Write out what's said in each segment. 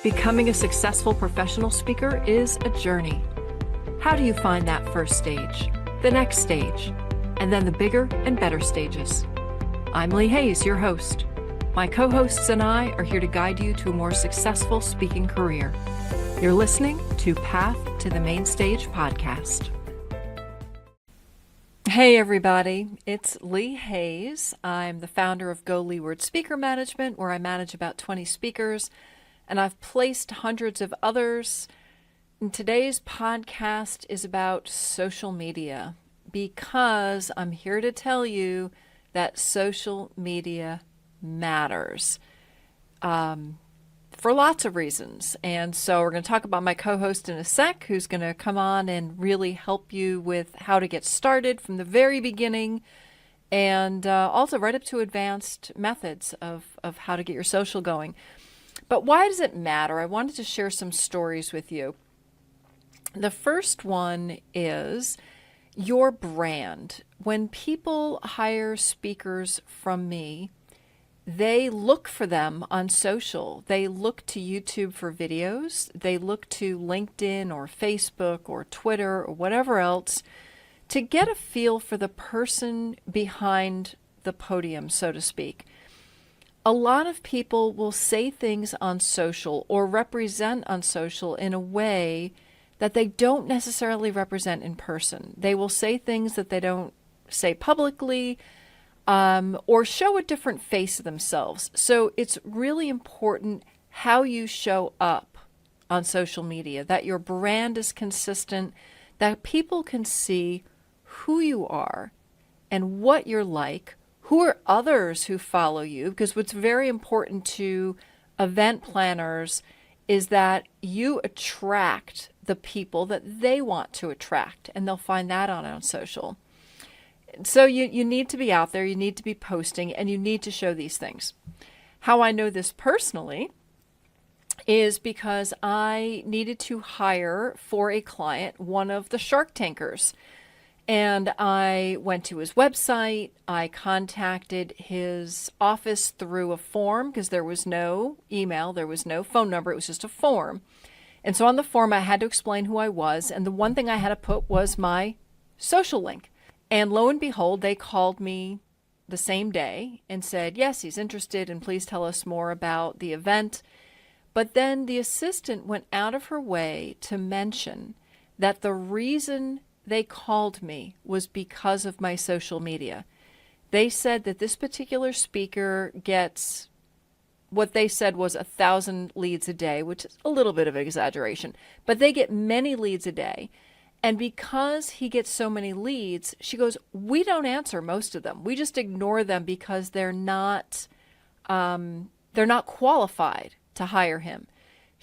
Becoming a successful professional speaker is a journey. How do you find that first stage, the next stage, and then the bigger and better stages? I'm Lee Hayes, your host. My co-hosts and I are here to guide you to a more successful speaking career. You're listening to Path to the Main Stage podcast. Hey everybody, it's Lee Hayes. I'm the founder of Go Leeward Speaker Management, where I manage about 20 speakers, and I've placed hundreds of others. And today's podcast is about social media, because I'm here to tell you that social media matters for lots of reasons. And so we're going to talk about my co-host in a sec, who's going to come on and really help you with how to get started from the very beginning, and also right up to advanced methods of how to get your social going. But why does it matter? I wanted to share some stories with you. The first one is your brand. When people hire speakers from me, they look for them on social. They look to YouTube for videos. They look to LinkedIn or Facebook or Twitter or whatever else to get a feel for the person behind the podium, so to speak. A lot of people will say things on social or represent on social in a way that they don't necessarily represent in person. They will say things that they don't say publicly, or show a different face of themselves. So it's really important how you show up on social media, that your brand is consistent, that people can see who you are and what you're like, who are others who follow you, because what's very important to event planners is that you attract the people that they want to attract, and they'll find that on social. So you need to be out there, you need to be posting, and you need to show these things. How I know this personally is because I needed to hire for a client one of the Shark Tankers. And I went to his website, I contacted his office through a form, because there was no email, there was no phone number, it was just a form. And so on the form I had to explain who I was, and the one thing I had to put was my social link. And lo and behold, they called me the same day and said, yes, he's interested, and please tell us more about the event. But then the assistant went out of her way to mention that the reason they called me was because of my social media. They said that this particular speaker gets what they said was 1,000 leads a day, which is a little bit of an exaggeration, but they get many leads a day. And because he gets so many leads, she goes, we don't answer most of them. We just ignore them because they're not qualified to hire him.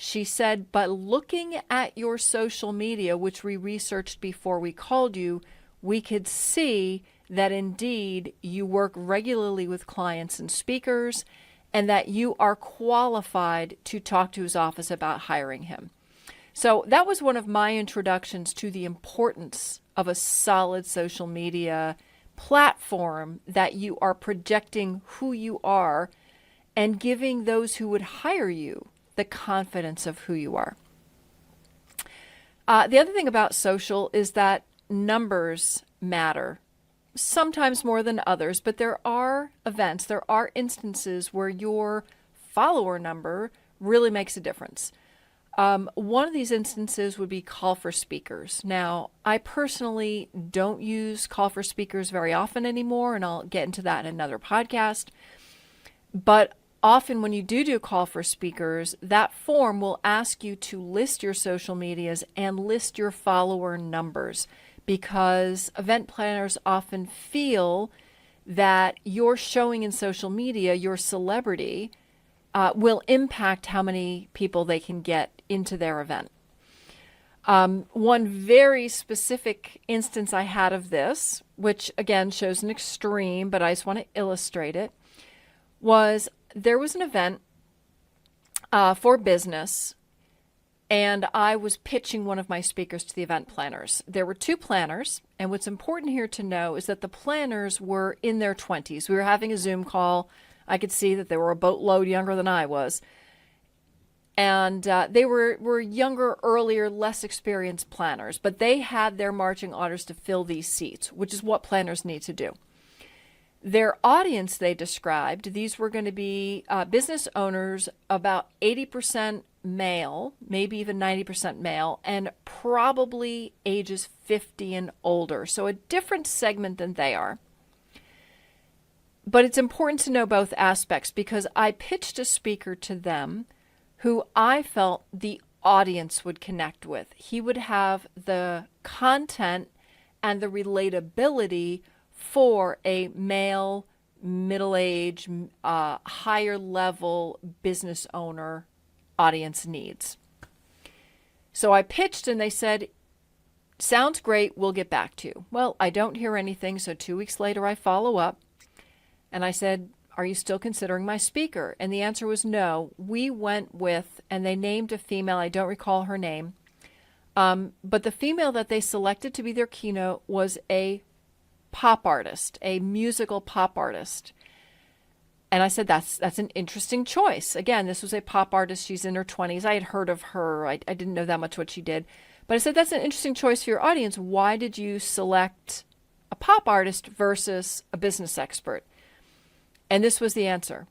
She said, but looking at your social media, which we researched before we called you, we could see that indeed you work regularly with clients and speakers, and that you are qualified to talk to his office about hiring him. So that was one of my introductions to the importance of a solid social media platform, that you are projecting who you are and giving those who would hire you the confidence of who you are. The other thing about social is that numbers matter, sometimes more than others, but there are events, there are instances where your follower number really makes a difference. One of these instances would be call for speakers. Now, I personally don't use call for speakers very often anymore, and I'll get into that in another podcast. But often when you do call for speakers, that form will ask you to list your social medias and list your follower numbers, because event planners often feel that your showing in social media, your celebrity, will impact how many people they can get into their event. One very specific instance I had of this, which again shows an extreme, but I just want to illustrate it, was there was an event for business, and I was pitching one of my speakers to the event planners. There were two planners, and what's important here to know is that the planners were in their 20s. We were having a Zoom call. I could see that they were a boatload younger than I was. and they were younger, earlier, less experienced planners, but they had their marching orders to fill these seats, which is what planners need to do. Their audience, they described, these were going to be business owners, about 80% male, maybe even 90% male, and probably ages 50 and older. So a different segment than they are. But it's important to know both aspects because I pitched a speaker to them who I felt the audience would connect with. He would have the content and the relatability for a male, middle-aged, higher level business owner audience needs. So I pitched and they said, sounds great, we'll get back to you. Well, I don't hear anything, so 2 weeks later I follow up and I said, are you still considering my speaker? And the answer was no. We went with, and they named a female, I don't recall her name, but the female that they selected to be their keynote was a pop artist, a musical pop artist. And I said, that's an interesting choice. Again, this was a pop artist. She's in her 20s. I had heard of her. I didn't know that much what she did. But I said, that's an interesting choice for your audience. Why did you select a pop artist versus a business expert? And this was the answer.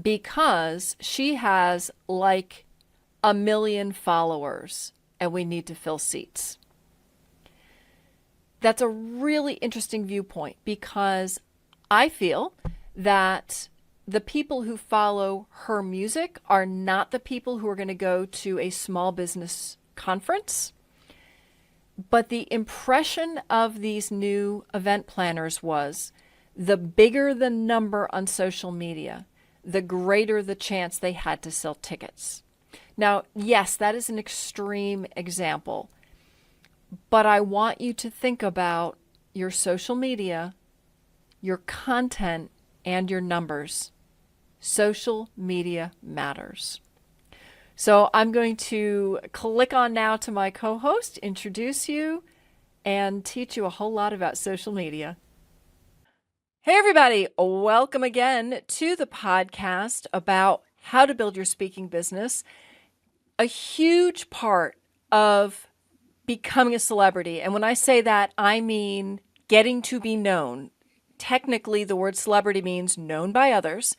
Because she has like 1 million followers and we need to fill seats. That's a really interesting viewpoint because I feel that the people who follow her music are not the people who are going to go to a small business conference. But the impression of these new event planners was the bigger the number on social media, the greater the chance they had to sell tickets. Now, yes, that is an extreme example. But I want you to think about your social media, your content, and your numbers. Social media matters. So I'm going to click on now to my co-host, introduce you, and teach you a whole lot about social media. Hey, everybody. Welcome again to the podcast about how to build your speaking business. A huge part of becoming a celebrity. And when I say that, I mean getting to be known. Technically, the word celebrity means known by others,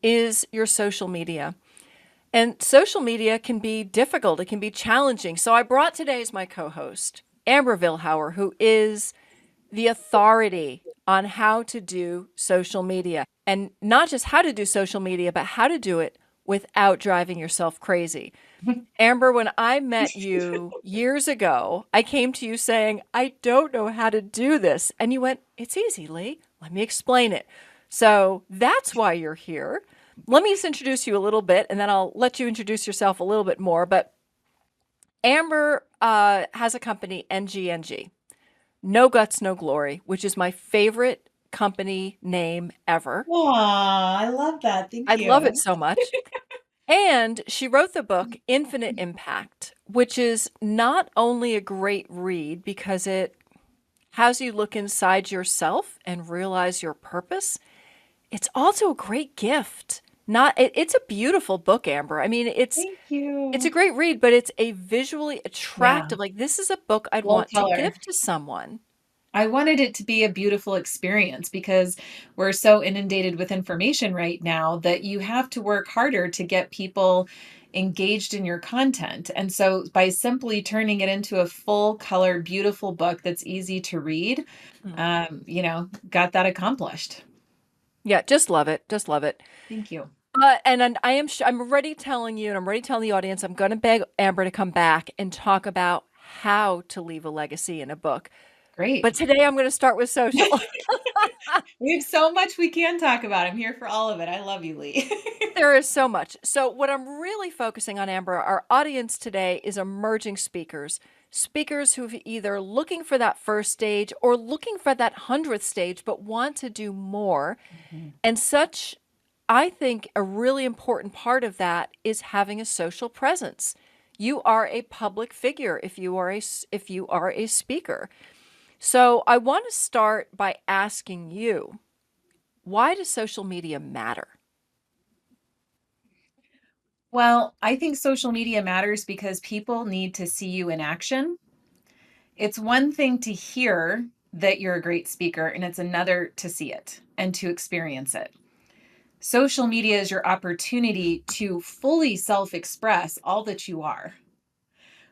is your social media. And social media can be difficult. It can be challenging. So I brought today as my co-host, Amber Vilhauer, who is the authority on how to do social media. And not just how to do social media, but how to do it without driving yourself crazy. Amber, when I met you years ago, I came to you saying, I don't know how to do this. And you went, it's easy, Lee. Let me explain it. So that's why you're here. Let me just introduce you a little bit, and then I'll let you introduce yourself a little bit more. But Amber has a company, NGNG, No Guts, No Glory, which is my favorite company name ever. Aw, I love that. Thank I love it you. so much. And she wrote the book Infinite Impact, which is not only a great read because it has you look inside yourself and realize your purpose, it's also a great gift. It's a beautiful book, Amber. I mean, it's Thank a you. great read, but it's a visually Yeah, attractive. Like this is a book I'd full want to color. give to someone. I wanted it to be a beautiful experience because we're so inundated with information right now that you have to work harder to get people engaged in your content. And so by simply turning it into a full color, beautiful book that's easy to read, Hmm. got that accomplished. Yeah, just love it. Just love it. Thank you. And I'm already telling you, and I'm already telling the audience, I'm going to beg Amber to come back and talk about how to leave a legacy in a book. Great. But today I'm going to start with social. We have so much we can talk about. I'm here for all of it. I love you, Lee. There is so much. So what I'm really focusing on, Amber, our audience today is emerging speakers. Speakers who've either looking for that first stage or looking for that 100th stage, but want to do more. Mhm. And such, I think a really important part of that is having a social presence. You are a public figure if you are a speaker. So I want to start by asking you, why does social media matter? Well, I think social media matters because people need to see you in action. It's one thing to hear that you're a great speaker, and it's another to see it and to experience it. Social media is your opportunity to fully self express all that you are,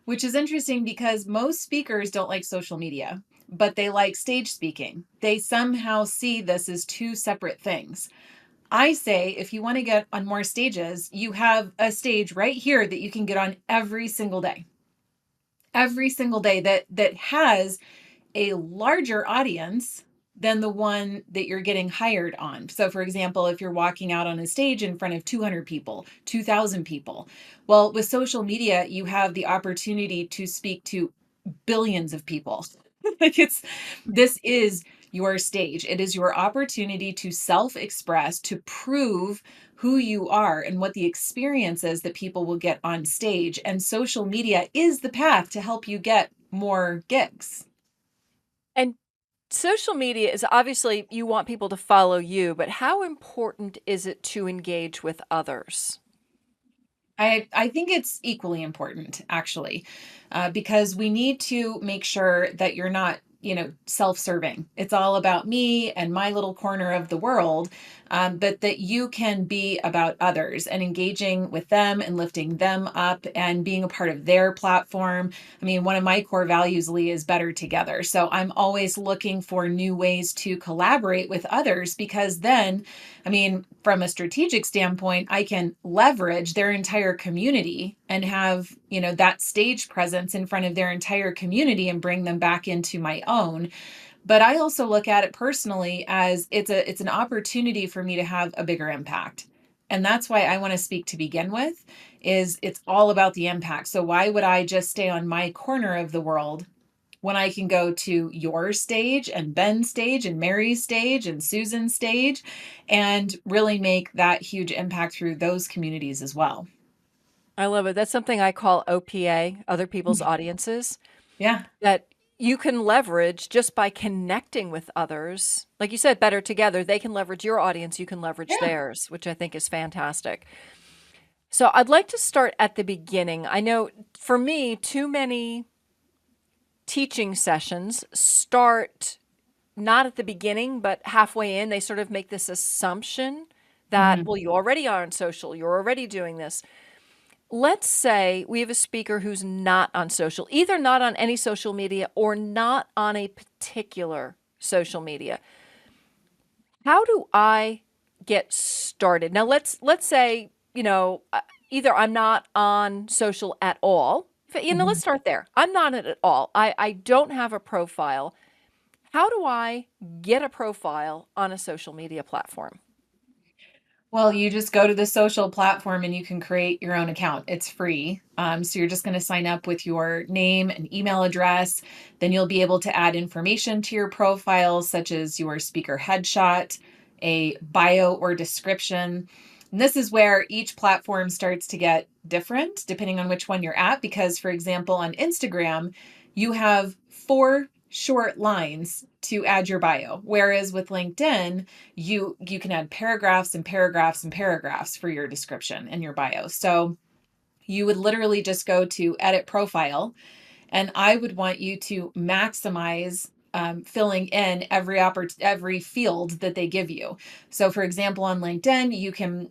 which is interesting because most speakers don't like social media, but they like stage speaking. They somehow see this as two separate things. I say if you want to get on more stages, you have a stage right here that you can get on every single day. Every single day that has a larger audience than the one that you're getting hired on. So, for example, if you're walking out on a stage in front of 200 people, 2,000 people, well, with social media, you have the opportunity to speak to billions of people. Like this is your stage. It is your opportunity to self express, to prove who you are and what the experience is that people will get on stage. And social media is the path to help you get more gigs. And social media is obviously you want people to follow you, but how important is it to engage with others? I think it's equally important, actually, because we need to make sure that you're not, self-serving. It's all about me and my little corner of the world, but that you can be about others and engaging with them and lifting them up and being a part of their platform. I mean, one of my core values, Lee, is better together. So I'm always looking for new ways to collaborate with others because then, I mean, from a strategic standpoint, I can leverage their entire community and have, that stage presence in front of their entire community and bring them back into my own. But I also look at it personally as it's an opportunity for me to have a bigger impact. And that's why I want to speak to begin with is it's all about the impact. So why would I just stay on my corner of the world when I can go to your stage and Ben's stage and Mary's stage and Susan's stage and really make that huge impact through those communities as well. I love it. That's something I call OPA, other people's audiences, Yeah. that you can leverage just by connecting with others. Like you said, better together. They can leverage your audience, you can leverage Yeah. theirs, which I think is fantastic. So I'd like to start at the beginning. I know for me, too many teaching sessions start not at the beginning, but halfway in. They sort of make this assumption that, Mhm. well, you already are on social, you're already doing this. Let's say we have a speaker who's not on social, either not on any social media or not on a particular social media. How do I get started? Now let's say, either I'm not on social at all. Let's Mhm. start there. I'm not at all. I don't have a profile. How do I get a profile on a social media platform? Well, you just go to the social platform and you can create your own account. It's free. So you're just going to sign up with your name and email address. Then you'll be able to add information to your profile, such as your speaker headshot, a bio or description. And this is where each platform starts to get different depending on which one you're at. Because, for example, on Instagram, you have 4 short lines to add your bio, whereas with LinkedIn, you can add paragraphs and paragraphs and paragraphs for your description and your bio. So you would literally just go to edit profile, and I would want you to maximize filling in every field that they give you. So, for example, on LinkedIn,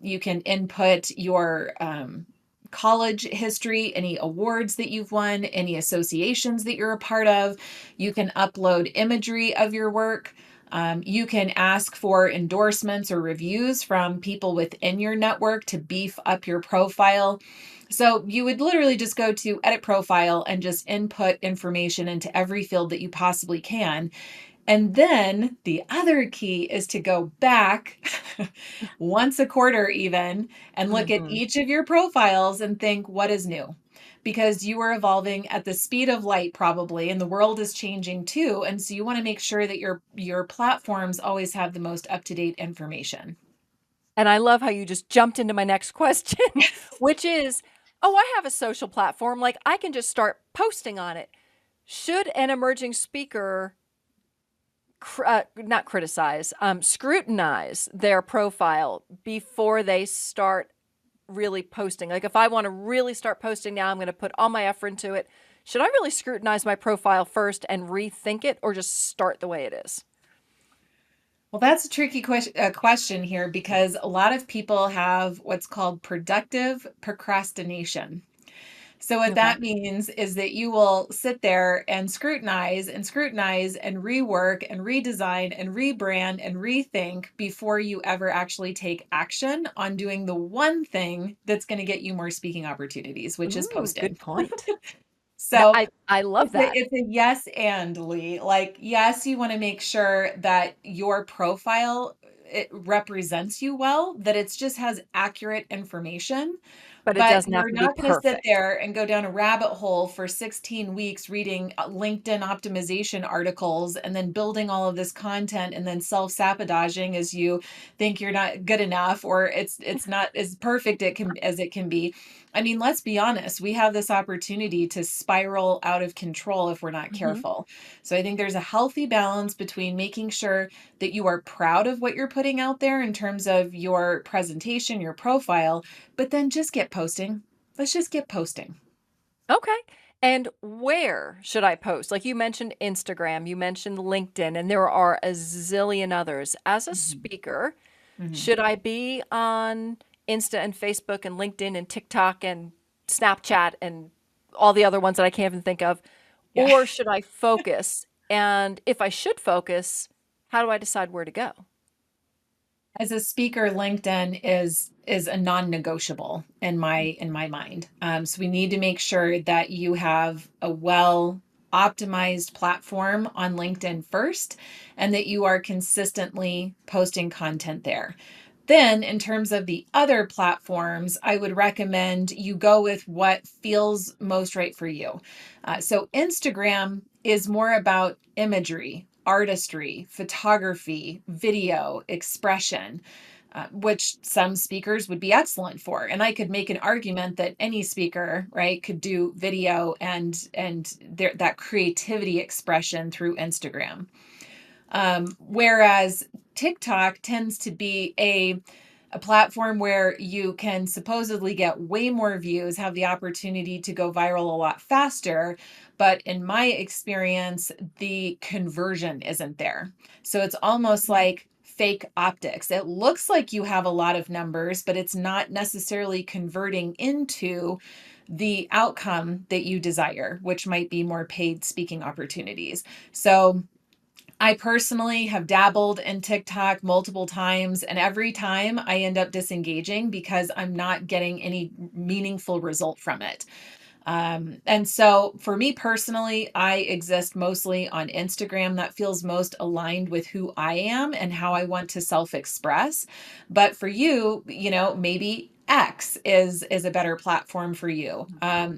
you can input your college history, any awards that you've won, any associations that you're a part of. You can upload imagery of your work. You can ask for endorsements or reviews from people within your network to beef up your profile. So you would literally just go to edit profile and just input information into every field that you possibly can. And then the other key is to go back once a quarter, even, and look at Hmm. each of your profiles and think, what is new? Because you are evolving at the speed of light, probably, and the world is changing too. And so you want to make sure that your platforms always have the most up-to-date information. And I love how you just jumped into my next question, which is, oh, I have a social platform. Like I can just start posting on it. Should an emerging speaker not criticize, scrutinize their profile before they start really posting? Like if I want to really start posting now, I'm going to put all my effort into it. Should I really scrutinize my profile first and rethink it or just start the way it is? Well, that's a tricky question here because a lot of people have what's called productive procrastination. So what Okay. that means is that you will sit there and scrutinize and rework and redesign and rebrand and rethink before you ever actually take action on doing the one thing that's going to get you more speaking opportunities, which is Ooh, good posting. point. No, So I love that. it's a yes and Lee. Like, yes, you want to make sure that your profile it represents you well, that it just has accurate information. But it But doesn't have you're to be not going to sit perfect. there and go down a rabbit hole for 16 weeks reading LinkedIn optimization articles and then building all of this content and then self-sabotaging as you think you're not good enough or it's not as perfect as it can be. I mean, let's be honest, we have this opportunity to spiral out of control if we're not Hmm. careful. So I think there's a healthy balance between making sure that you are proud of what you're putting out there in terms of your presentation, your profile, but then just get posting. Let's just get posting. Okay. And where should I post? Like you mentioned Instagram, you mentioned LinkedIn, and there are a zillion others. As a Mhm. speaker, Mhm. should I be on Insta and Facebook and LinkedIn and TikTok and Snapchat and all the other ones that I can't even think of? Yeah. Or should I focus? And if I should focus, how do I decide where to go? As a speaker, LinkedIn is a non-negotiable in my mind. So we need to make sure that you have a well optimized platform on LinkedIn first, and that you are consistently posting content there. Then, in terms of the other platforms, I would recommend you go with what feels most right for you. So, Instagram is more about imagery, artistry, photography, video, expression, which some speakers would be excellent for. And I could make an argument that any speaker, right, could do video and that creativity expression through Instagram. Whereas TikTok tends to be a platform where you can supposedly get way more views, have the opportunity to go viral a lot faster. But in my experience, the conversion isn't there. So it's almost like fake optics. It looks like you have a lot of numbers, but it's not necessarily converting into the outcome that you desire, which might be more paid speaking opportunities. So I personally have dabbled in TikTok multiple times, and every time I end up disengaging because I'm not getting any meaningful result from it. And so for me personally, I exist mostly on Instagram. That feels most aligned with who I am and how I want to self-express. But for you, you know, maybe X is a better platform for you.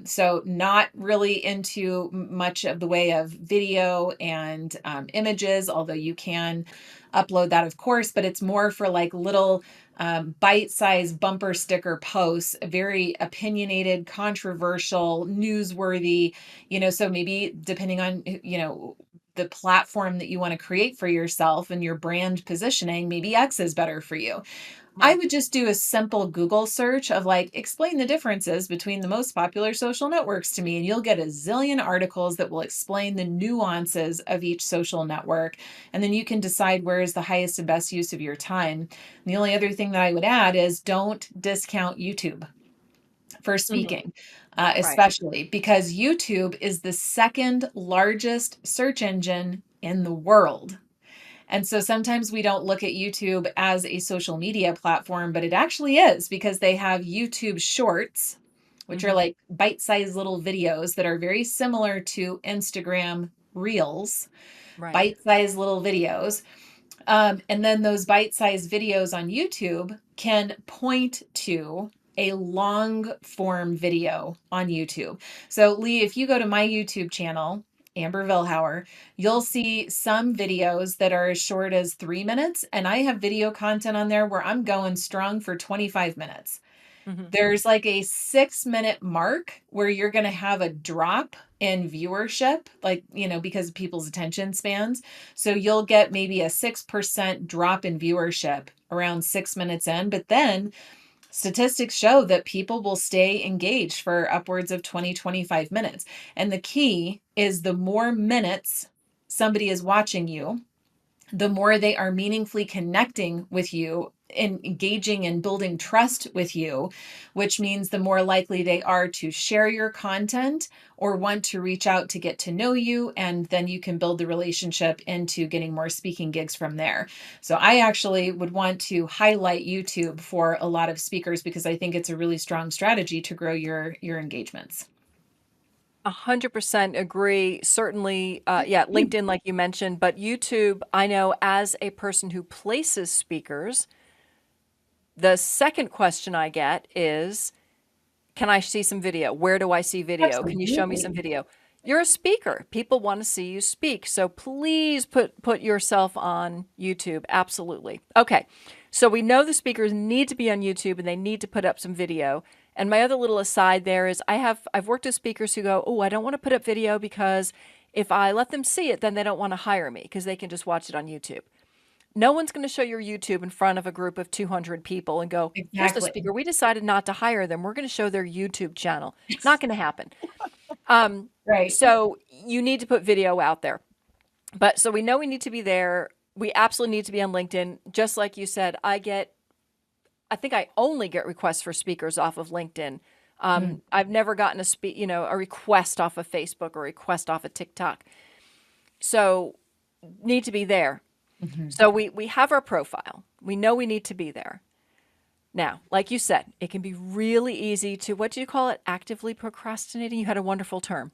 So not really into much of the way of video and images, although you can upload that, of course, but it's more for like little bite-sized bumper sticker posts, very opinionated, controversial, newsworthy, you know, so maybe depending on, you know, the platform that you want to create for yourself and your brand positioning, maybe X is better for you. I Right. would just do a simple Google search of like, explain the differences between the most popular social networks to me. And you'll get a zillion articles that will explain the nuances of each social network. And then you can decide where is the highest and best use of your time. And the only other thing that I would add is don't discount YouTube for Hmm. speaking, Right. especially because YouTube is the second largest search engine in the world. And so sometimes we don't look at YouTube as a social media platform, but it actually is because they have YouTube Shorts, which are Hmm. like bite sized little videos that are very similar to Instagram Reels, Right. bite sized little videos. And then those bite sized videos on YouTube can point to a long form video on YouTube. So, Lee, if you go to my YouTube channel, Amber Vilhauer, you'll see some videos that are as short as 3 minutes. And I have video content on there where I'm going strong for 25 minutes. Hmm. There's like a 6 minute mark where you're going to have a drop in viewership, like, you know, because of people's attention spans. So you'll get maybe a 6% drop in viewership around 6 minutes in. But then Statistics show that people will stay engaged for upwards of 20, 25 minutes. And the key is the more minutes somebody is watching you, the more they are meaningfully connecting with you and engaging and building trust with you, which means the more likely they are to share your content or want to reach out to get to know you. And then you can build the relationship into getting more speaking gigs from there. So I actually would want to highlight YouTube for a lot of speakers because I think it's a really strong strategy to grow your engagements. 100% agree. Certainly, yeah, LinkedIn, like you mentioned, but YouTube, I know as a person who places speakers, the second question I get is, can I see some video? Where do I see video? Can you show me some Absolutely. video? You're a speaker. People want to see you speak. So please put yourself on YouTube. Absolutely. Okay. So we know the speakers need to be on YouTube and they need to put up some video. And my other little aside there is I've worked with speakers who go, "Oh, I don't want to put up video because if I let them see it, then they don't want to hire me because they can just watch it on YouTube." No one's going to show your YouTube in front of a group of 200 people and go, "Here's the Exactly. speaker. We decided not to hire them. We're going to show their YouTube channel." Not going to happen. Right. So you need to put video out there. But so we know we need to be there. We absolutely need to be on LinkedIn. Just like you said, I think I only get requests for speakers off of LinkedIn. Mm. I've never gotten a request off of Facebook or a request off of TikTok. So need to be there. Mhm. So we have our profile. We know we need to be there. Now, like you said, it can be really easy to, what do you call it? Actively procrastinating. You had a wonderful term.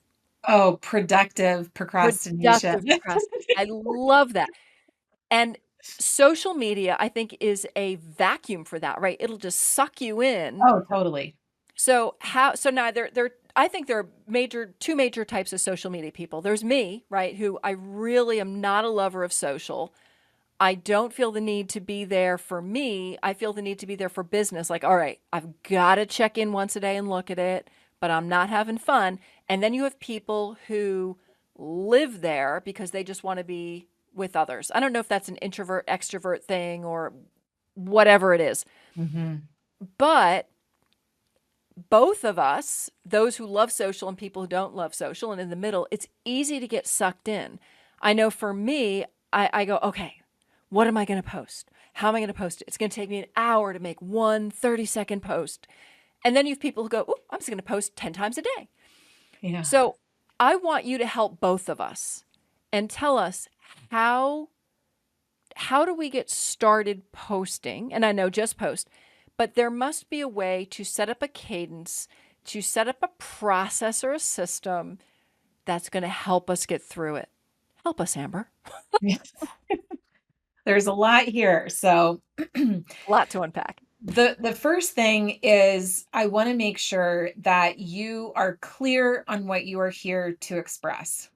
Oh, productive procrastination. Productive procrastination. I love that. And social media, I think, is a vacuum for that, right? It'll just suck you in. Oh, totally. So now I think there are two major types of social media people. There's me, right, who I really am not a lover of social. I don't feel the need to be there for me. I feel the need to be there for business. Like, all right, I've got to check in once a day and look at it, but I'm not having fun. And then you have people who live there because they just want to be with others. I don't know if that's an introvert, extrovert thing or whatever it is. Mhm. But both of us, those who love social and people who don't love social, and in the middle, it's easy to get sucked in. I know for me, I go, okay, what am I going to post? How am I going to post it? It's going to take me an hour to make one 30-second post. And then you have people who go, oh, I'm just going to post 10 times a day. Yeah. So I want you to help both of us and tell us how how do we get started posting? And I know just post, but there must be a way to set up a cadence, to set up a process or a system that's going to help us get through it. Help us, Amber. There's a lot here. So A lot to unpack. the first thing is I want to make sure that you are clear on what you are here to express.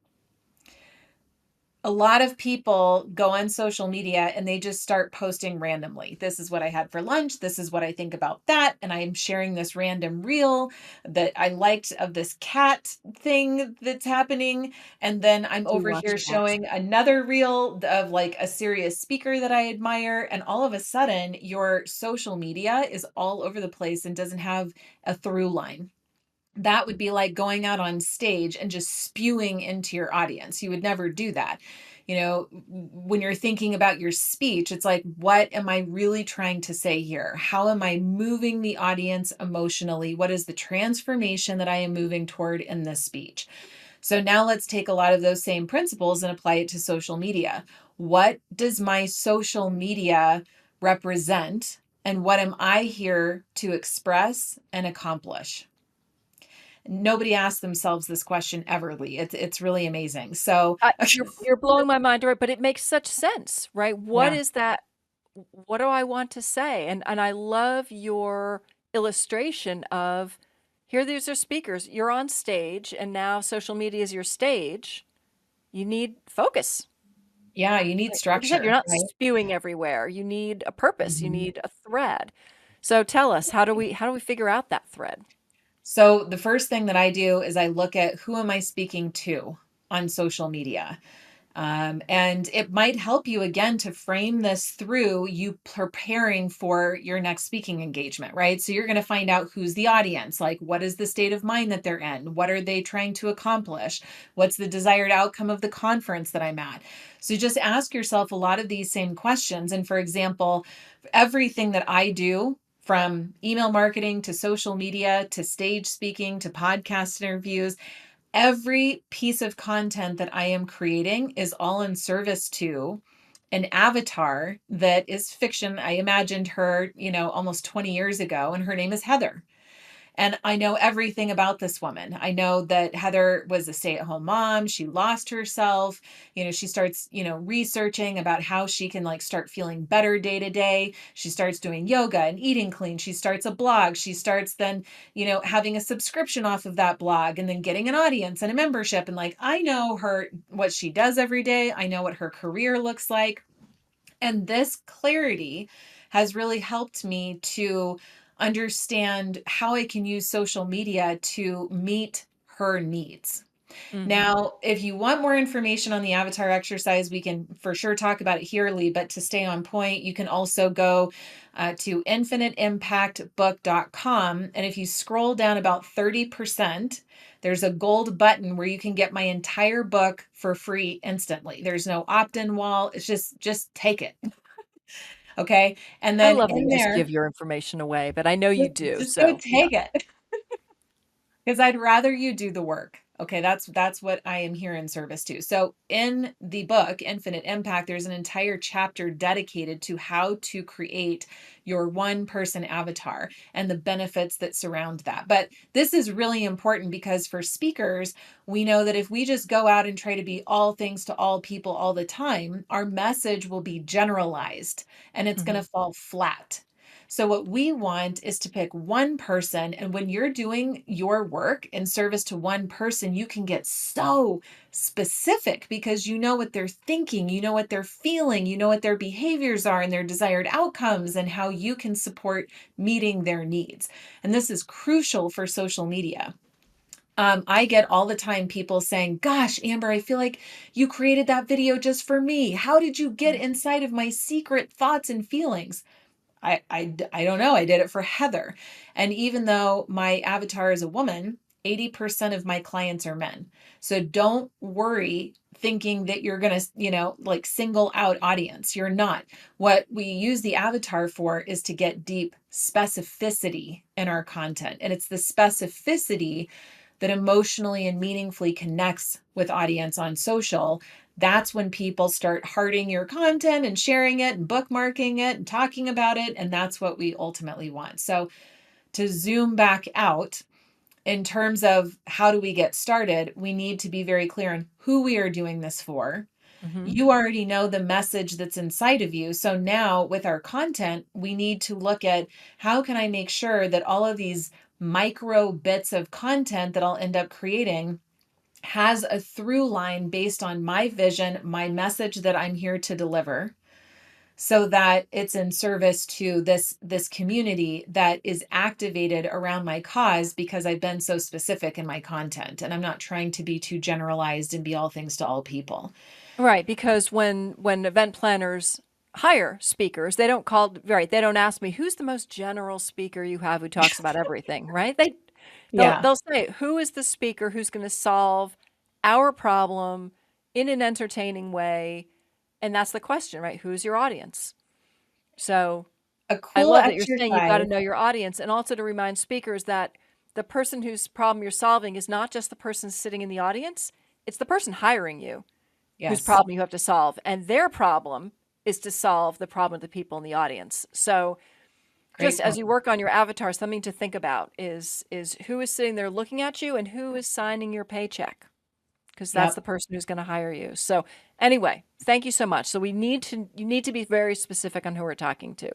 A lot of people go on social media and they just start posting randomly. This is what I had for lunch. This is what I think about that. And I am sharing this random reel that I liked of this cat thing that's happening. And then I'm Do you over watch here cats? showing another reel of like a serious speaker that I admire. And all of a sudden, your social media is all over the place and doesn't have a through line. That would be like going out on stage and just spewing into your audience. You would never do that. You know, when you're thinking about your speech, it's like, what am I really trying to say here? How am I moving the audience emotionally? What is the transformation that I am moving toward in this speech? So now let's take a lot of those same principles and apply it to social media. What does my social media represent? And what am I here to express and accomplish? Nobody asked themselves this question ever, Lee. It's really amazing. So, You're blowing my mind, right? But it makes such sense, right? What yeah. is that? What do I want to say? And I love your illustration of here. These are speakers. You're on stage, and now social media is your stage. You need focus. Yeah, you need Right. Like you said, you're structure, not right? spewing everywhere. You need a purpose. You Mhm. need a thread. So tell us, how do we figure out that thread? So the first thing that I do is I look at who am I speaking to on social media. And it might help you again to frame this through you preparing for your next speaking engagement, right? So you're going to find out who's the audience, like what is the state of mind that they're in? What are they trying to accomplish? What's the desired outcome of the conference that I'm at? So just ask yourself a lot of these same questions. And for example, everything that I do, from email marketing to social media to stage speaking to podcast interviews, every piece of content that I am creating is all in service to an avatar that is fiction. I imagined her, almost 20 years ago, and her name is Heather. And I know everything about this woman. I know that Heather was a stay-at-home mom. She lost herself. She starts, researching about how she can like start feeling better day to day. She starts doing yoga and eating clean. She starts a blog. She starts then, having a subscription off of that blog and then getting an audience and a membership. And like, I know what she does every day. I know what her career looks like. And this clarity has really helped me to understand how I can use social media to meet her needs. Mm-hmm. Now, if you want more information on the avatar exercise, we can for sure talk about it here, Lee, but to stay on point, you can also go to infiniteimpactbook.com. And if you scroll down about 30%, there's a gold button where you can get my entire book for free instantly. There's no opt-in wall. It's just take it. Okay. And I then love that in you just there, give your information away, but I know you do. just go So yeah. take it. Because I'd rather you do the work. Okay, that's what I am here in service to. So in the book Infinite Impact, there's an entire chapter dedicated to how to create your one person avatar and the benefits that surround that. But this is really important because for speakers, we know that if we just go out and try to be all things to all people all the time, our message will be generalized and it's going Mm-hmm. to fall flat. So, what we want is to pick one person. And when you're doing your work in service to one person, you can get so specific because you know what they're thinking, you know what they're feeling, you know what their behaviors are and their desired outcomes, and how you can support meeting their needs. And this is crucial for social media. I get all the time people saying, "Gosh, Amber, I feel like you created that video just for me. How did you get inside of my secret thoughts and feelings?" I don't know. I did it for Heather. And even though my avatar is a woman, 80% of my clients are men. So don't worry thinking that you're going to, like single out audience. You're not. What we use the avatar for is to get deep specificity in our content. And it's the specificity that emotionally and meaningfully connects with audience on social. That's when people start hearting your content and sharing it and bookmarking it and talking about it. And that's what we ultimately want. So to zoom back out, in terms of how do we get started, we need to be very clear on who we are doing this for. Mm-hmm. You already know the message that's inside of you. So now with our content, we need to look at how can I make sure that all of these micro bits of content that I'll end up creating has a through line based on my vision, my message that I'm here to deliver, so that it's in service to this community that is activated around my cause because I've been so specific in my content and I'm not trying to be too generalized and be all things to all people. Right, because when event planners hire speakers, they don't ask me who's the most general speaker you have who talks about everything, right? They'll Yeah, they'll say who is the speaker who's going to solve our problem in an entertaining way, and that's the question, right? Who's your audience? So a I cool love that you're saying you've got to exercise. know your audience, and also to remind speakers that the person whose problem you're solving is not just the person sitting in the audience, it's the person hiring you whose Yes, problem you have to solve. And their problem is to solve the problem of the people in the audience. So just great as point. you work on your avatar, something to think about is who is sitting there looking at you and who is signing your paycheck, because that's Yep. the person who's going to hire you. So anyway, thank you so much. So you need to be very specific on who we're talking to.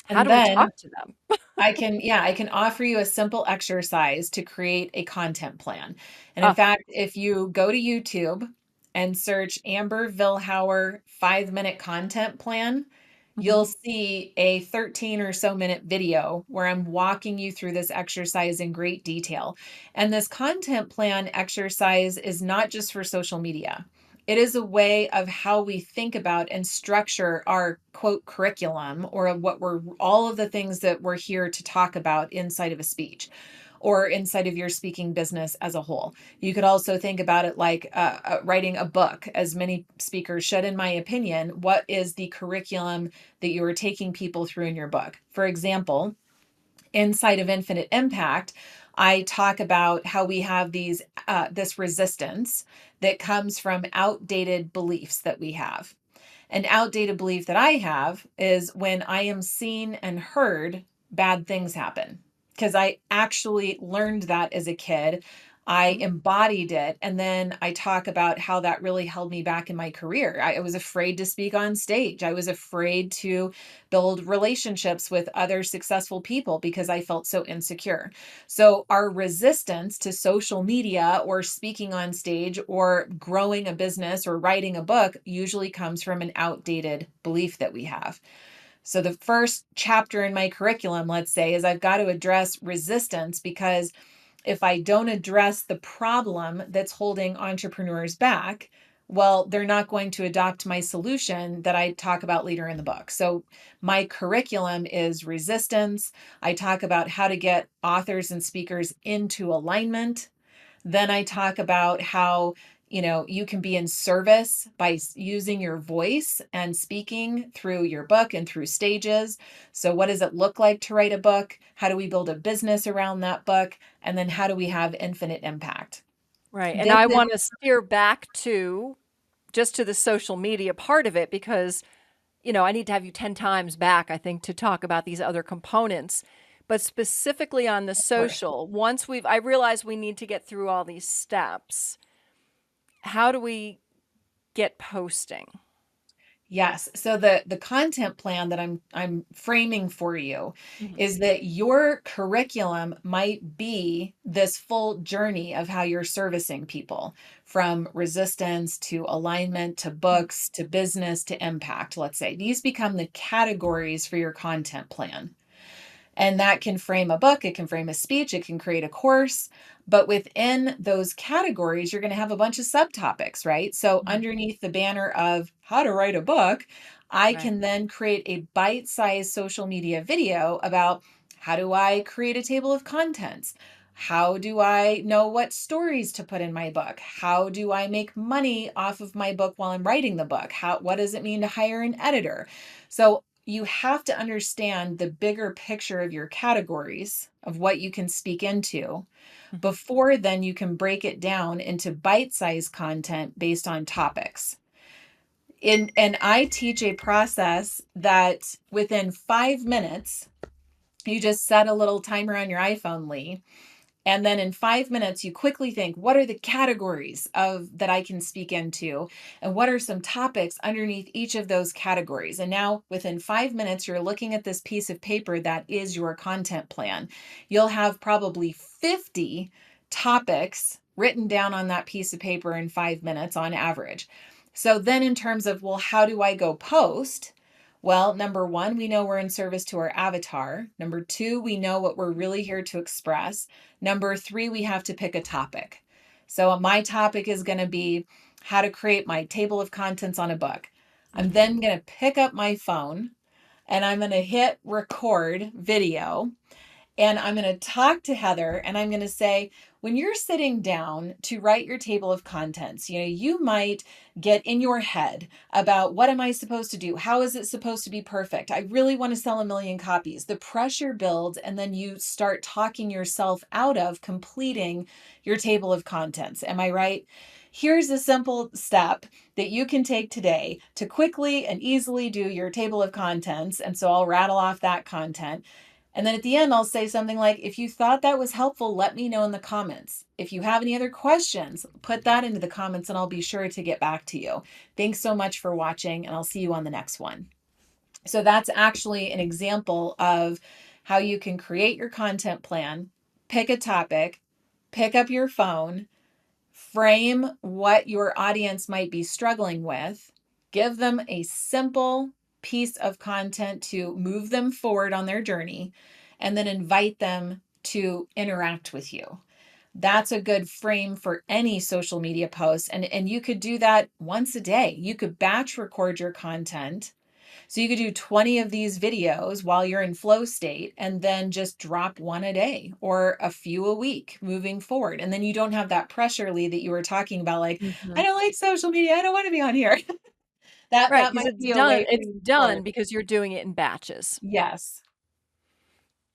How And do we then talk to them? I can offer you a simple exercise to create a content plan. And in Ah, fact, if you go to YouTube and search Amber Vilhauer 5-minute content plan, mm-hmm, you'll see a 13 or so minute video where I'm walking you through this exercise in great detail. And this content plan exercise is not just for social media. It is a way of how we think about and structure our quote curriculum, or what we're all of the things that we're here to talk about inside of a speech or inside of your speaking business as a whole. You could also think about it like writing a book, as many speakers should, in my opinion. What is the curriculum that you are taking people through in your book? For example, inside of Infinite Impact, I talk about how we have this resistance that comes from outdated beliefs that we have. An outdated belief that I have is when I am seen and heard, bad things happen. Because I actually learned that as a kid. I Mhm. embodied it. And then I talk about how that really held me back in my career. I was afraid to speak on stage. I was afraid to build relationships with other successful people because I felt so insecure. So, our resistance to social media or speaking on stage or growing a business or writing a book usually comes from an outdated belief that we have. So, the first chapter in my curriculum, let's say, is I've got to address resistance, because if I don't address the problem that's holding entrepreneurs back, well, they're not going to adopt my solution that I talk about later in the book. So, my curriculum is resistance. I talk about how to get authors and speakers into alignment. Then I talk about how, you can be in service by using your voice and speaking through your book and through stages. So, what does it look like to write a book? How do we build a business around that book? And then how do we have infinite impact? Right. And This I is want to steer back to just to the social media part of it because, I need to have you 10 times back, I think, to talk about these other components. But specifically on the course. social, I realize we need to get through all these steps. How do we get posting? Yes. So the content plan that I'm framing for you Mhm. is that your curriculum might be this full journey of how you're servicing people, from resistance to alignment to Mhm. books to business to impact. Let's say these become the categories for your content plan. And that can frame a book, it can frame a speech, it can create a course. But within those categories, you're going to have a bunch of subtopics, right? So, Mhm. underneath the banner of how to write a book, I Right. can then create a bite sized social media video about how do I create a table of contents? How do I know what stories to put in my book? How do I make money off of my book while I'm writing the book? What does it mean to hire an editor? So, you have to understand the bigger picture of your categories of what you can speak into. Mhm. Before then, you can break it down into bite-sized content based on topics. And I teach a process that within 5 minutes, you just set a little timer on your iPhone, Lee, and then in 5 minutes, you quickly think, what are the categories of that I can speak into? And what are some topics underneath each of those categories? And now within 5 minutes, you're looking at this piece of paper that is your content plan. You'll have probably 50 topics written down on that piece of paper in 5 minutes on average. So then in terms of, well, how do I go post? Well, number one, we know we're in service to our avatar. Number two, we know what we're really here to express. Number three, we have to pick a topic. So my topic is going to be how to create my table of contents on a book. I'm Mhm. then going to pick up my phone and I'm going to hit record video, and I'm going to talk to Heather and I'm going to say, when you're sitting down to write your table of contents, you might get in your head about, what am I supposed to do? How is it supposed to be perfect? I really want to sell 1 million copies. The pressure builds, and then you start talking yourself out of completing your table of contents. Am I right? Here's a simple step that you can take today to quickly and easily do your table of contents. And so I'll rattle off that content. And then at the end, I'll say something like, if you thought that was helpful, let me know in the comments. If you have any other questions, put that into the comments and I'll be sure to get back to you. Thanks so much for watching, and I'll see you on the next one. So that's actually an example of how you can create your content plan, pick a topic, pick up your phone, frame what your audience might be struggling with, give them a simple piece of content to move them forward on their journey, and then invite them to interact with you. that's a good frame for any social media post. And you could do that once a day. You could batch record your content. So you could do 20 of these videos while you're in flow state and then just drop one a day or a few a week moving forward. And then you don't have that pressure, Lee, that you were talking about, like, I Mhm. don't like social media. I don't want to be on here. Right, That because might be a way it's moving forward. done because you're doing it in batches. Yes.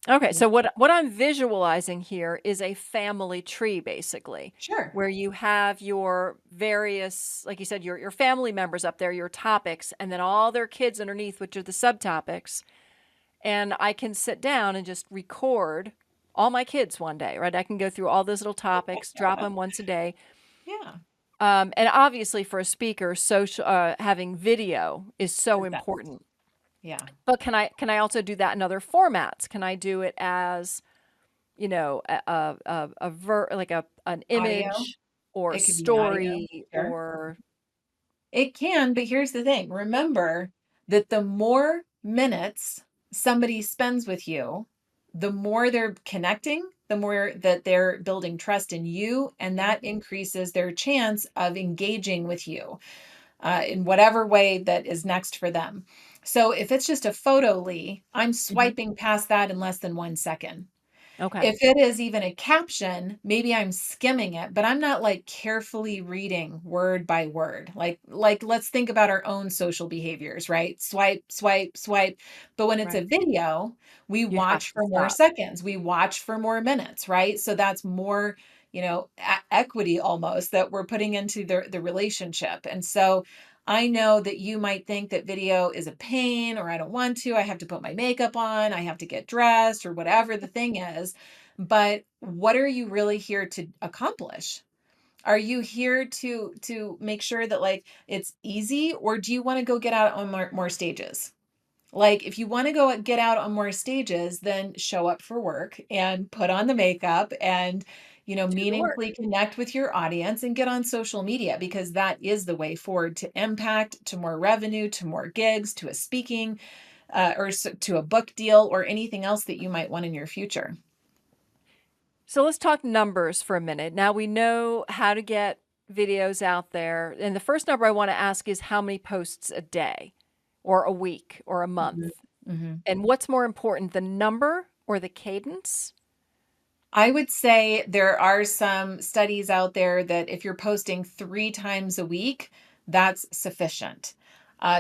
Okay, Yeah. so what I'm visualizing here is a family tree, basically, Sure. where you have your various, like you said, your family members up there, your topics, and then all their kids underneath, which are the subtopics. And I can sit down and just record all my kids one day, right? I can go through all those little topics, drop them once a day. Yeah. And obviously, for a speaker, social having video is so Exactly. important. Yeah. But can I also do that in other formats? Can I do it as, like an Audio. image or It could be audio. story Sure. or It can, but here's the thing. Remember that the more minutes somebody spends with you, the more they're connecting, the more that they're building trust in you, and that increases their chance of engaging with you in whatever way that is next for them. So if it's just a photo, Lee, I'm Mhm. swiping past that in less than 1 second. Okay. If it is even a caption, maybe I'm skimming it, but I'm not like carefully reading word by word. Like let's think about our own social behaviors, right? Swipe, swipe, swipe. But when it's Right. a video, we You have watch to for more stop. seconds, we watch for more minutes, right? So that's more, equity almost that we're putting into the relationship. And so I know that you might think that video is a pain, or I don't want to, I have to put my makeup on, I have to get dressed, or whatever the thing is. But what are you really here to accomplish? Are you here to make sure that, like, it's easy, or do you want to go get out on more stages? Like, if you want to go get out on more stages, then show up for work and put on the makeup and, Do the work. meaningfully connect with your audience and get on social media, because that is the way forward to impact, to more revenue, to more gigs, to a speaking, to a book deal, or anything else that you might want in your future. So let's talk numbers for a minute. Now we know how to get videos out there. And the first number I want to ask is how many posts a day or a week or a Mhm. month? Mhm. And what's more important, the number or the cadence? I would say there are some studies out there that if you're posting 3 times a week, that's sufficient.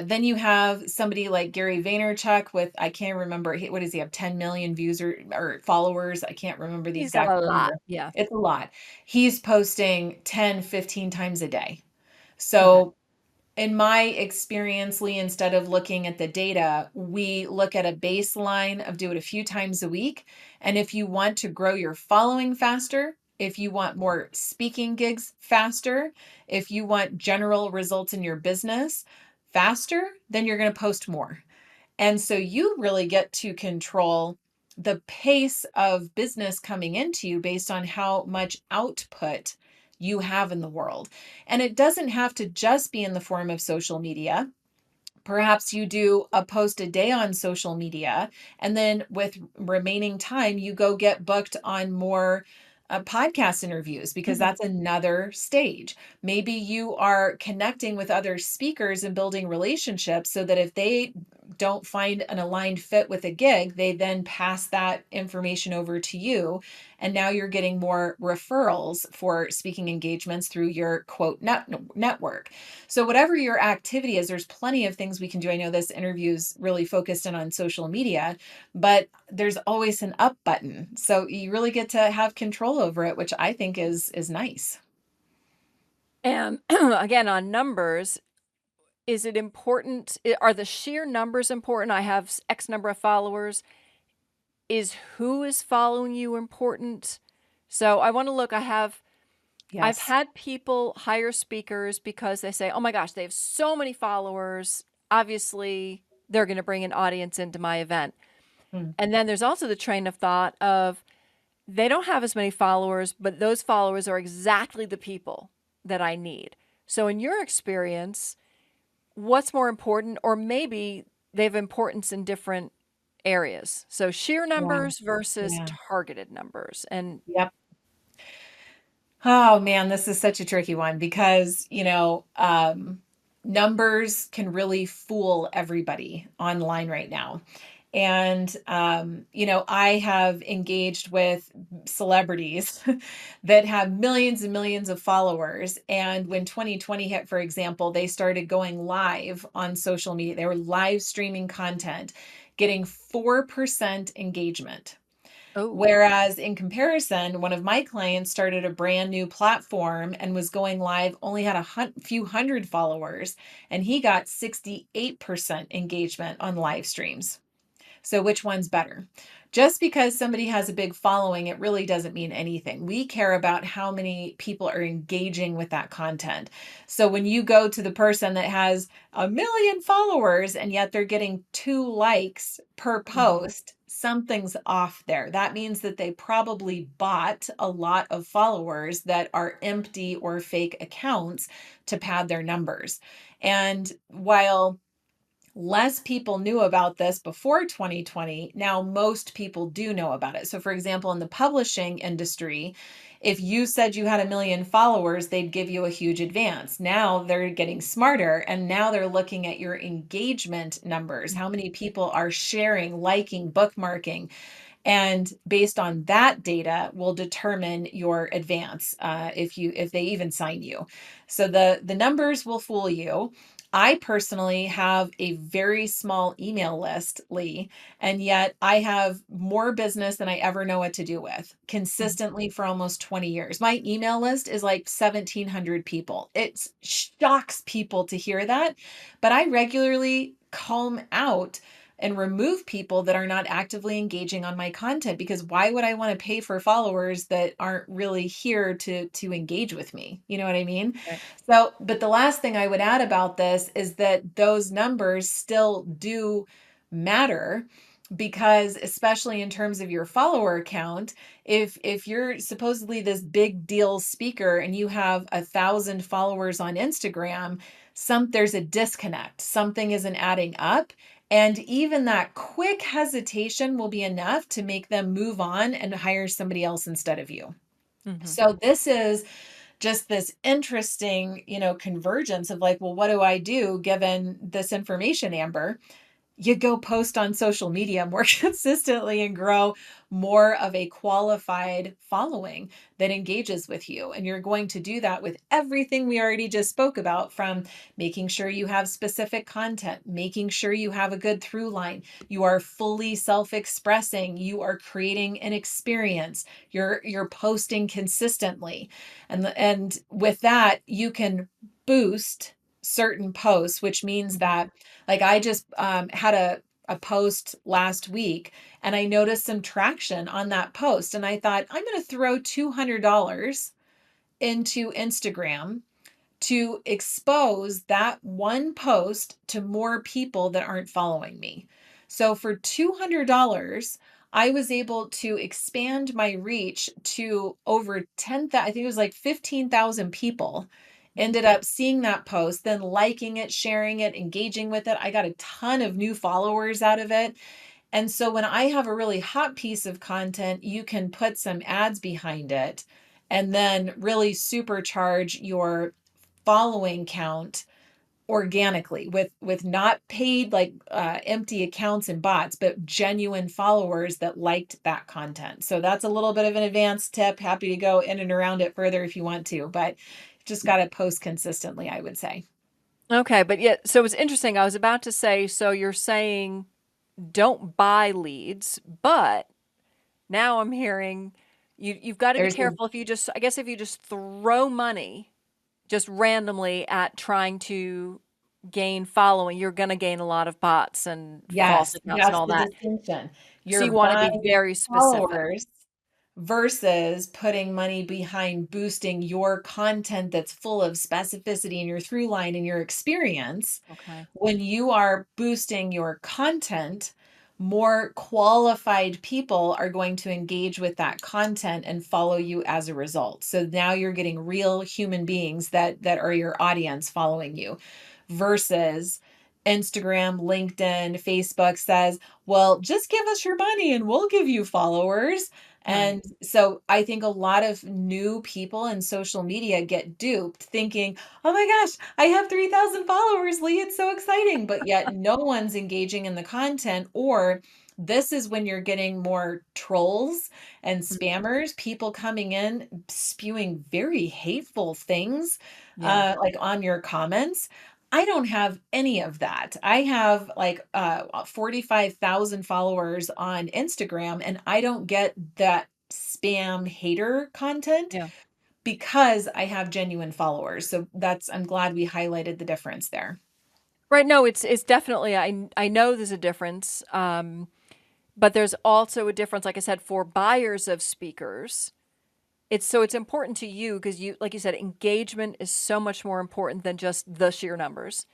Then you have somebody like Gary Vaynerchuk with, I can't remember, what does he have, 10 million views or followers? I can't remember the He's got exact a lot. number. Yeah. It's a lot. He's posting 10, 15 times a day. Okay. So in my experience, Lee, instead of looking at the data, we look at a baseline of do it a few times a week. And if you want to grow your following faster, if you want more speaking gigs faster, if you want general results in your business faster, then you're going to post more. And so you really get to control the pace of business coming into you based on how much output you have in the world. And it doesn't have to just be in the form of social media. Perhaps you do a post a day on social media, and then with remaining time, you go get booked on more podcast interviews, because Mhm. that's another stage. Maybe you are connecting with other speakers and building relationships so that if they don't find an aligned fit with a gig, they then pass that information over to you. And now you're getting more referrals for speaking engagements through your quote network. So whatever your activity is, there's plenty of things we can do. I know this interview is really focused in on social media, but there's always an up button. So you really get to have control over it, which I think is nice. And again, on numbers, is it important? Are the sheer numbers important? I have X number of followers. Is who is following you important? So I want to look. I've Yes. had people hire speakers because they say, "Oh my gosh, they have so many followers. Obviously, they're going to bring an audience into my event." Mm. And then there's also the train of thought of they don't have as many followers, but those followers are exactly the people that I need. So in your experience, what's more important, or maybe they have importance in different areas. So sheer Yeah. numbers versus Yeah. targeted numbers. And Yep. Oh man, this is such a tricky one because, numbers can really fool everybody online right now. And, I have engaged with celebrities that have millions and millions of followers. And when 2020 hit, for example, they started going live on social media. They were live streaming content, getting 4% engagement. Oh, Whereas in comparison, one of my clients started a brand new platform and was going live, only had few hundred followers, and he got 68% engagement on live streams. So which one's better? Just because somebody has a big following, it really doesn't mean anything. We care about how many people are engaging with that content. So when you go to the person that has a million followers and yet they're getting 2 likes per hmm, post, something's off there. That means that they probably bought a lot of followers that are empty or fake accounts to pad their numbers. And while less people knew about this before 2020. Now, most people do know about it. So, for example, in the publishing industry, if you said you had a million followers, they'd give you a huge advance. Now they're getting smarter and now they're looking at your engagement numbers. How many people are sharing, liking, bookmarking? And based on that data will determine your advance, if they even sign you. So the numbers will fool you. I personally have a very small email list, Lee, and yet I have more business than I ever know what to do with consistently for almost 20 years. My email list is like 1,700 people. It shocks people to hear that, but I regularly comb out and remove people that are not actively engaging on my content, because why would I want to pay for followers that aren't really here to engage with me? You know what I mean? right. So, but the last thing I would add about this is that those numbers still do matter, because especially in terms of your follower count, if you're supposedly this big deal speaker and you have 1,000 followers on Instagram, there's a disconnect. Something isn't adding up. And even that quick hesitation will be enough to make them move on and hire somebody else instead of you. Hmm. So this is just this interesting, convergence of like, well, what do I do given this information, Amber? You go post on social media more consistently and grow more of a qualified following that engages with you. And you're going to do that with everything we already just spoke about, from making sure you have specific content, making sure you have a good through line, you are fully self-expressing, you are creating an experience, you're posting consistently. And with that, you can boost certain posts, which means that, like, I just had a post last week and I noticed some traction on that post. And I thought, I'm going to throw $200 into Instagram to expose that one post to more people that aren't following me. So for $200, I was able to expand my reach to over 10,000, I think it was like 15,000 people ended up seeing that post, then liking it, sharing it, engaging with it. I got a ton of new followers out of it. And so when I have a really hot piece of content, you can put some ads behind it and then really supercharge your following count organically with not paid, like empty accounts and bots, but genuine followers that liked that content. So that's a little bit of an advanced tip. Happy to go in and around it further if you want to, but just got to post consistently, I would say. Okay, but yet, so it's interesting. I was about to say, so you're saying don't buy leads, but now I'm hearing you've got to be There's a careful if you just, I guess if you just throw money just randomly at trying to gain following, you're going to gain a lot of bots and false Yes, accounts and that's all the that. distinction. So You're you want to be buying very specific. followers versus putting money behind boosting your content that's full of specificity in your through line and your experience. Okay. When you are boosting your content, more qualified people are going to engage with that content and follow you as a result. So now you're getting real human beings that are your audience following you, versus Instagram, LinkedIn, Facebook says, well, just give us your money and we'll give you followers. Right. And so I think a lot of new people in social media get duped thinking, oh my gosh, I have 3,000 followers, Lee. It's so exciting. But yet no one's engaging in the content. Or this is when you're getting more trolls and Mhm. spammers, people coming in spewing very hateful things Yeah. like on your comments. I don't have any of that. I have like 45,000 followers on Instagram, and I don't get that spam hater content Yeah. because I have genuine followers. So I'm glad we highlighted the difference there. Right. No, it's definitely, I know there's a difference. But there's also a difference, like I said, for buyers of speakers. It's important to you because you, like you said, engagement is so much more important than just the sheer numbers.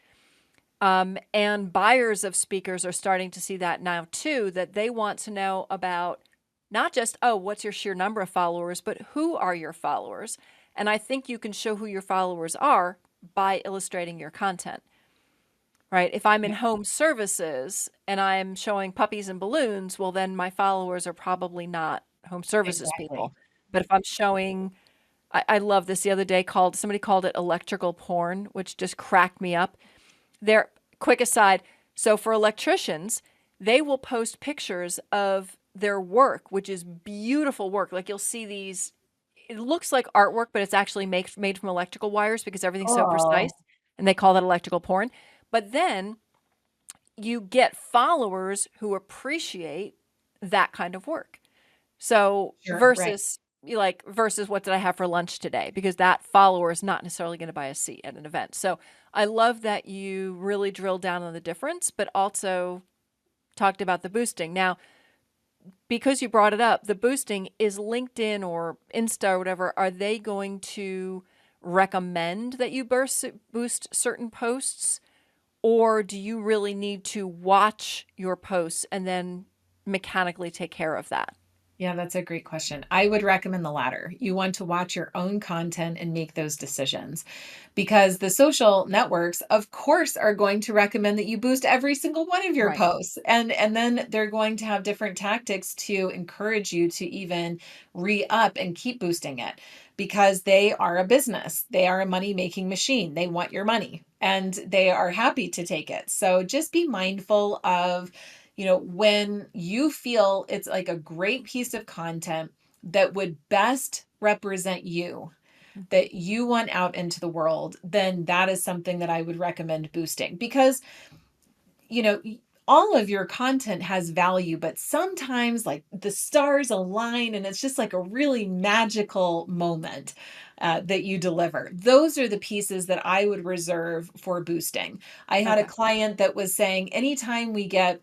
And buyers of speakers are starting to see that now too, that they want to know about not just, oh, what's your sheer number of followers, but who are your followers? And I think you can show who your followers are by illustrating your content, right? If I'm in Yeah, home services and I'm showing puppies and balloons, well, then my followers are probably not home services exactly. people. But if I'm showing, I love this the other day somebody called it electrical porn, which just cracked me up. There, quick aside. So for electricians, they will post pictures of their work, which is beautiful work. Like you'll see these, it looks like artwork, but it's actually made from electrical wires because everything's so precise. Oh, And they call that electrical porn. But then you get followers who appreciate that kind of work. So sure. Right. versus what did I have for lunch today? Because that follower is not necessarily going to buy a seat at an event. So I love that you really drilled down on the difference, but also talked about the boosting. Now, because you brought it up, the boosting is LinkedIn or Insta or whatever, are they going to recommend that you boost certain posts? Or do you really need to watch your posts and then mechanically take care of that? Yeah, that's a great question. I would recommend the latter. You want to watch your own content and make those decisions because the social networks, of course, are going to recommend that you boost every single one of your Right. posts. And then they're going to have different tactics to encourage you to even re-up and keep boosting it because they are a business. They are a money-making machine. They want your money and they are happy to take it. So just be mindful of when you feel it's like a great piece of content that would best represent you, that you want out into the world, then that is something that I would recommend boosting because, you know, all of your content has value, but sometimes like the stars align and it's just like a really magical moment that you deliver. Those are the pieces that I would reserve for boosting. I had a Okay. client that was saying anytime we get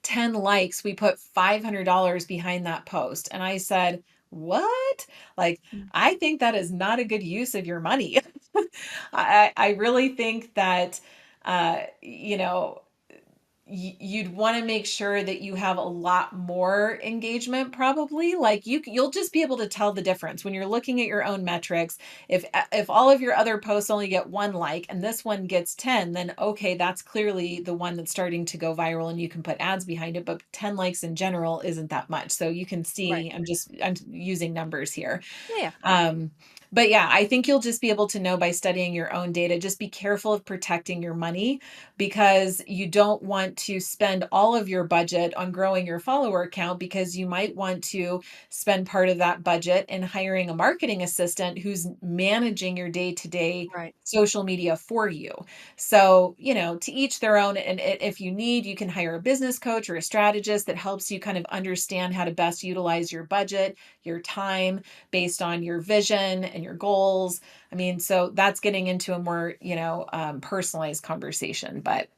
10 likes, we put $500 behind that post. And I said, what? Like, Mm. I think that is not a good use of your money. I really think that, you know, you'd want to make sure that you have a lot more engagement probably like you'll just be able to tell the difference when you're looking at your own metrics. If all of your other posts only get one like and this one gets 10, then okay, that's clearly the one that's starting to go viral and you can put ads behind it, but 10 likes in general isn't that much. So you can Right. see I'm using numbers here. Yeah. Yeah. um, but yeah, I think you'll just be able to know by studying your own data. Just be careful of protecting your money because you don't want to spend all of your budget on growing your follower count because you might want to spend part of that budget in hiring a marketing assistant who's managing your day-to-day Right. social media for you. So, to each their own. And if you need, you can hire a business coach or a strategist that helps you kind of understand how to best utilize your budget, your time based on your vision and your goals. I mean, so that's getting into a more, personalized conversation, but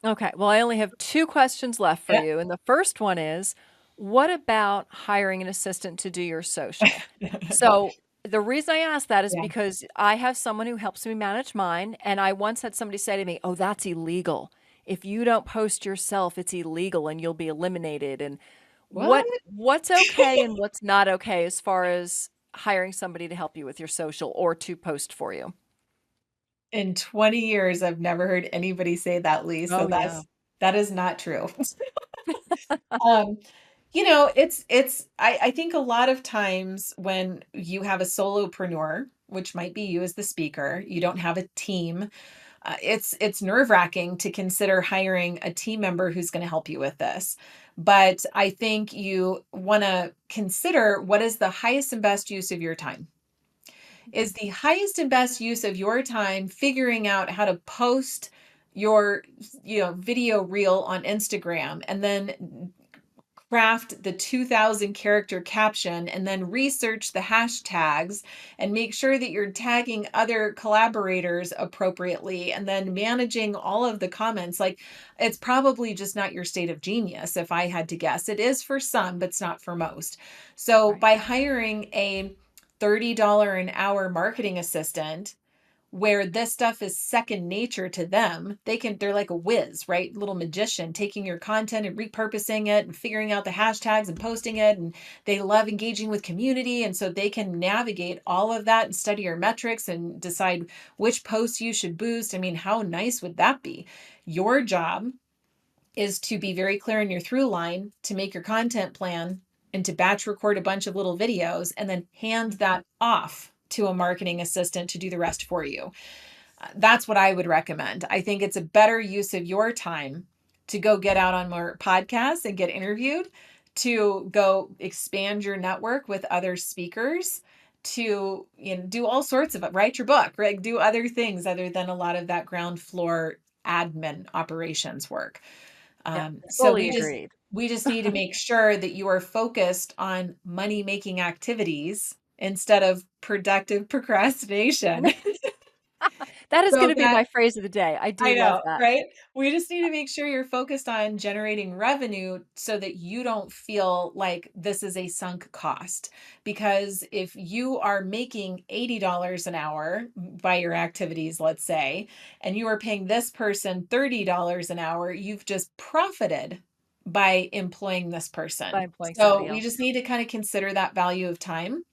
Okay. Well, I only have two questions left for yeah. you. And the first one is, what about hiring an assistant to do your social? So the reason I ask that is Yeah. because I have someone who helps me manage mine. And I once had somebody say to me, oh, that's illegal. If you don't post yourself, it's illegal and you'll be eliminated. And What? what's okay and what's not okay as far as hiring somebody to help you with your social or to post for you? In 20 years, I've never heard anybody say that, Lee. So Oh, yeah. that is not true. Um, I think a lot of times when you have a solopreneur, which might be you as the speaker, you don't have a team, it's nerve-wracking to consider hiring a team member who's going to help you with this. But I think you want to consider what is the highest and best use of your time. Is the highest and best use of your time figuring out how to post your video reel on Instagram and then craft the 2000 character caption and then research the hashtags and make sure that you're tagging other collaborators appropriately and then managing all of the comments. Like, it's probably just not your state of genius, if I had to guess. It is for some, but it's not for most. So Right. by hiring a $30 an hour marketing assistant where this stuff is second nature to them, they're like a whiz, right? Little magician, taking your content and repurposing it and figuring out the hashtags and posting it. And they love engaging with community. And so they can navigate all of that and study your metrics and decide which posts you should boost. I mean, how nice would that be? Your job is to be very clear in your through line, to make your content plan and to batch record a bunch of little videos and then hand that off to a marketing assistant to do the rest for you. That's what I would recommend. I think it's a better use of your time to go get out on more podcasts and get interviewed, to go expand your network with other speakers, to do all sorts of it, write your book, right? Do other things other than a lot of that ground floor admin operations work. Yeah, So fully agreed. we just need to make sure that you are focused on money making activities instead of productive procrastination. That is going So to be that my phrase of the day. I do I love know, that. right? We just need to make sure you're focused on generating revenue so that you don't feel like this is a sunk cost. Because if you are making $80 an hour by your activities, let's say, and you are paying this person $30 an hour, you've just profited by employing this By person. employing So somebody we else. just need to kind of consider that value of time.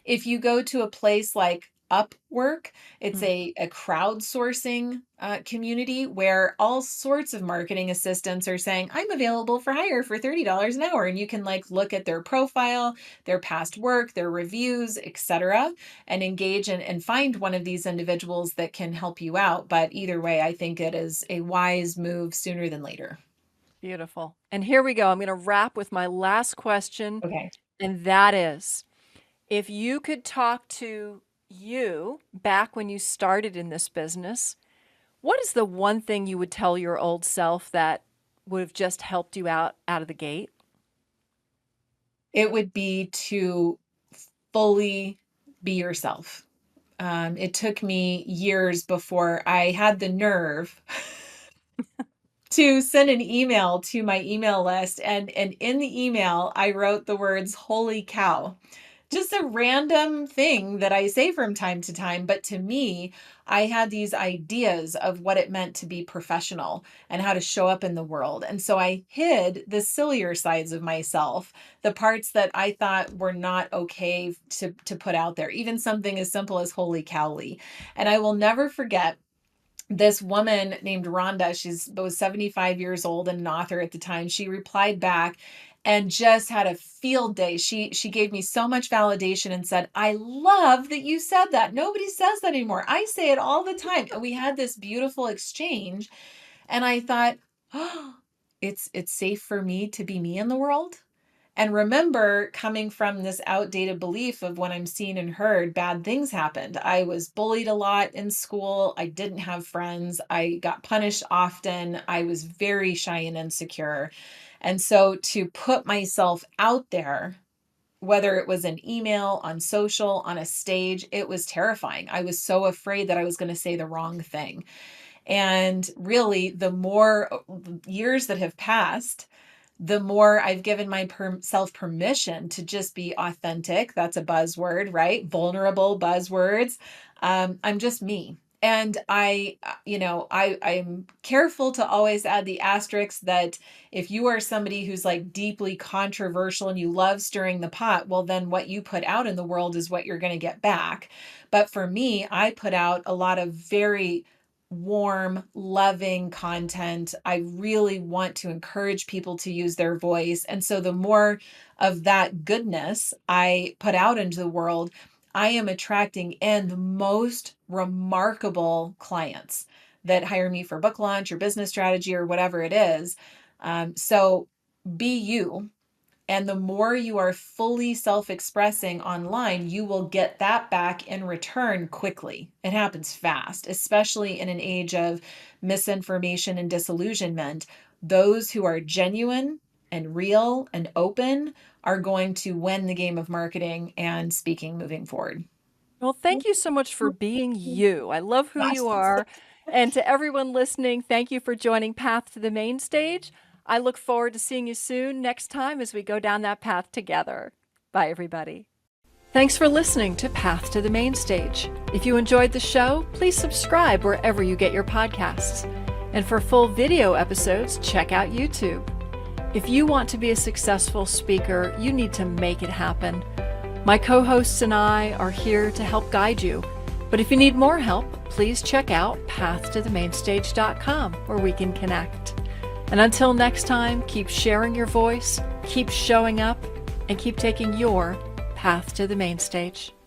If you go to a place like Upwork, it's Mm. a crowdsourcing community where all sorts of marketing assistants are saying, I'm available for hire for $30 an hour. And you can like look at their profile, their past work, their reviews, etc., and engage and find one of these individuals that can help you out. But either way, I think it is a wise move sooner than later. Beautiful. And here we go. I'm going to wrap with my last question, Okay. and that is, if you could talk to you back when you started in this business, what is the one thing you would tell your old self that would have just helped you out of the gate? It would be to fully be yourself. It took me years before I had the nerve to send an email to my email list. And in the email, I wrote the words, holy cow. Just a random thing that I say from time to time. But to me, I had these ideas of what it meant to be professional and how to show up in the world. And so I hid the sillier sides of myself, the parts that I thought were not okay to put out there, even something as simple as holy cowly. And I will never forget this woman named Rhonda. She's was 75 years old and an author at the time. She replied back and just had a field day. She gave me so much validation and said, "I love that you said that. Nobody says that anymore. I say it all the time." And we had this beautiful exchange. And I thought, "Oh, it's safe for me to be me in the world." And remember, coming from this outdated belief of when I'm seen and heard, bad things happened. I was bullied a lot in school. I didn't have friends. I got punished often. I was very shy and insecure. And so to put myself out there, whether it was an email, on social, on a stage, it was terrifying. I was so afraid that I was going to say the wrong thing. And really, the more years that have passed, the more I've given myself permission to just be authentic. That's a buzzword, right? Vulnerable buzzwords. I'm just me. And I'm careful to always add the asterisk that if you are somebody who's like deeply controversial and you love stirring the pot, well, then what you put out in the world is what you're going to get back. But for me, I put out a lot of very warm, loving content. I really want to encourage people to use their voice. And so the more of that goodness I put out into the world, I am attracting in the most remarkable clients that hire me for book launch or business strategy or whatever it is. So be you. And the more you are fully self expressing online, you will get that back in return quickly. It happens fast, especially in an age of misinformation and disillusionment. Those who are genuine and real and open are going to win the game of marketing and speaking moving forward. Well, thank you so much for being you. I love who Gosh. you are. And to everyone listening, thank you for joining Path to the Main Stage. I look forward to seeing you soon next time as we go down that path together. Bye, everybody. Thanks for listening to Path to the Main Stage. If you enjoyed the show, please subscribe wherever you get your podcasts. And for full video episodes, check out YouTube. If you want to be a successful speaker, you need to make it happen. My co-hosts and I are here to help guide you. But if you need more help, please check out pathtothemainstage.com where we can connect. And until next time, keep sharing your voice, keep showing up, and keep taking your path to the main stage.